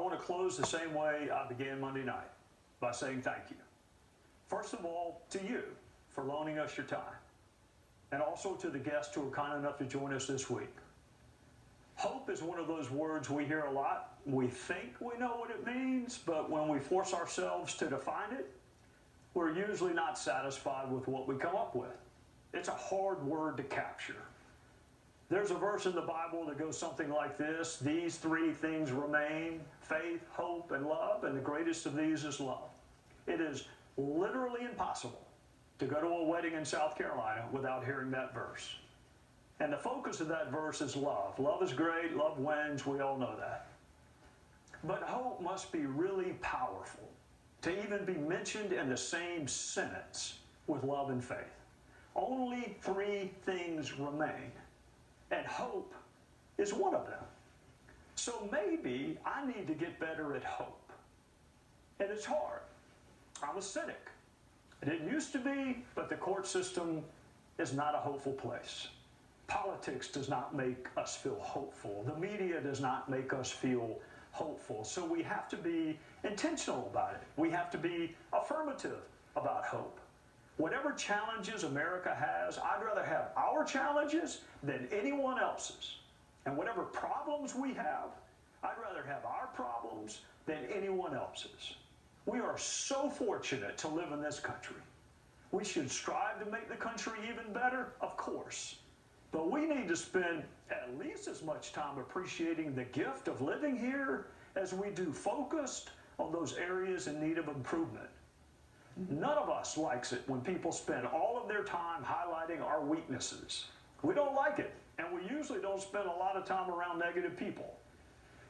want to close the same way I began Monday night, by saying thank you. First of all, to you for loaning us your time, and also to the guests who were kind enough to join us this week. Hope is one of those words we hear a lot. We think we know what it means, but when we force ourselves to define it, we're usually not satisfied with what we come up with. It's a hard word to capture. There's a verse in the Bible that goes something like this: these three things remain, faith, hope, and love, and the greatest of these is love. It is literally impossible to go to a wedding in South Carolina without hearing that verse. And the focus of that verse is love. Love is great, love wins, we all know that. But hope must be really powerful to even be mentioned in the same sentence with love and faith. Only three things remain, and hope is one of them. So maybe I need to get better at hope. And it's hard. I'm a cynic. I didn't used to be, but the court system is not a hopeful place. Politics does not make us feel hopeful. The media does not make us feel hopeful. So we have to be intentional about it. We have to be affirmative about hope. Whatever challenges America has, I'd rather have our challenges than anyone else's. And whatever problems we have, I'd rather have our problems than anyone else's. We are so fortunate to live in this country. We should strive to make the country even better, of course. But we need to spend at least as much time appreciating the gift of living here as we do focused on those areas in need of improvement. None of us likes it when people spend all of their time highlighting our weaknesses. We don't like it, and we usually don't spend a lot of time around negative people.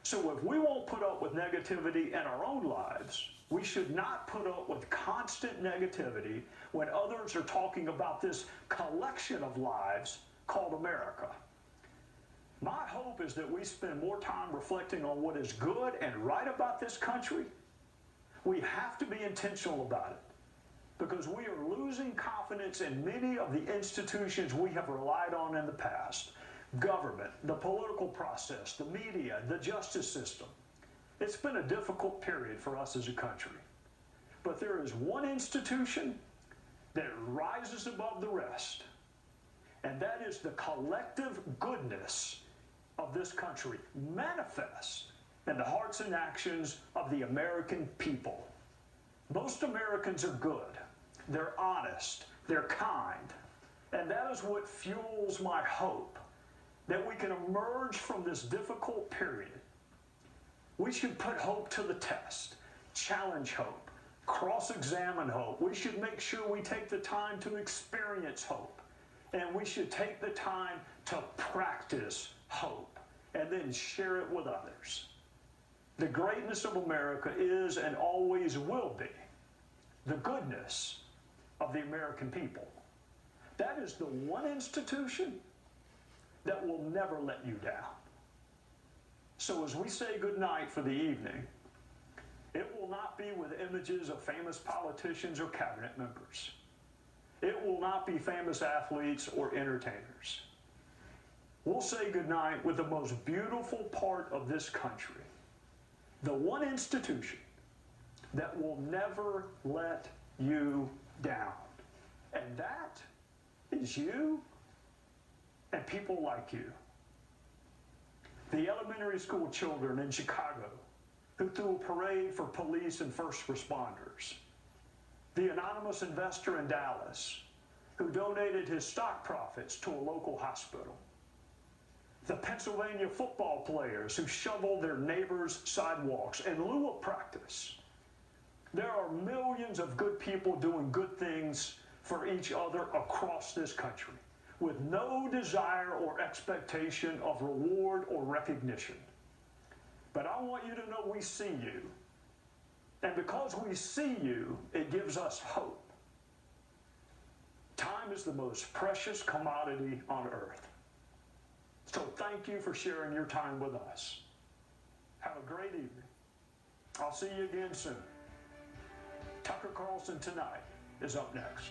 So if we won't put up with negativity in our own lives, we should not put up with constant negativity when others are talking about this collection of lives called America. My hope is that we spend more time reflecting on what is good and right about this country. We have to be intentional about it because we are losing confidence in many of the institutions we have relied on in the past. Government, the political process, the media, the justice system. It's been a difficult period for us as a country. But there is one institution that rises above the rest, and that is the collective goodness of this country, manifest in the hearts and actions of the American people. Most Americans are good, they're honest, they're kind, and that is what fuels my hope that we can emerge from this difficult period. We should put hope to the test, challenge hope, cross-examine hope. We should make sure we take the time to experience hope. And we should take the time to practice hope and then share it with others. The greatness of America is and always will be the goodness of the American people. That is the one institution that will never let you down. So as we say goodnight for the evening, it will not be with images of famous politicians or cabinet members. It will not be famous athletes or entertainers. We'll say goodnight with the most beautiful part of this country, the one institution that will never let you down. And that is you and people like you. The elementary school children in Chicago who threw a parade for police and first responders. The anonymous investor in Dallas who donated his stock profits to a local hospital. The Pennsylvania football players who shoveled their neighbors' sidewalks in lieu of practice. There are millions of good people doing good things for each other across this country with no desire or expectation of reward or recognition. But I want you to know we see you. And because we see you, it gives us hope. Time is the most precious commodity on earth. So thank you for sharing your time with us. Have a great evening. I'll see you again soon. Tucker Carlson Tonight is up next.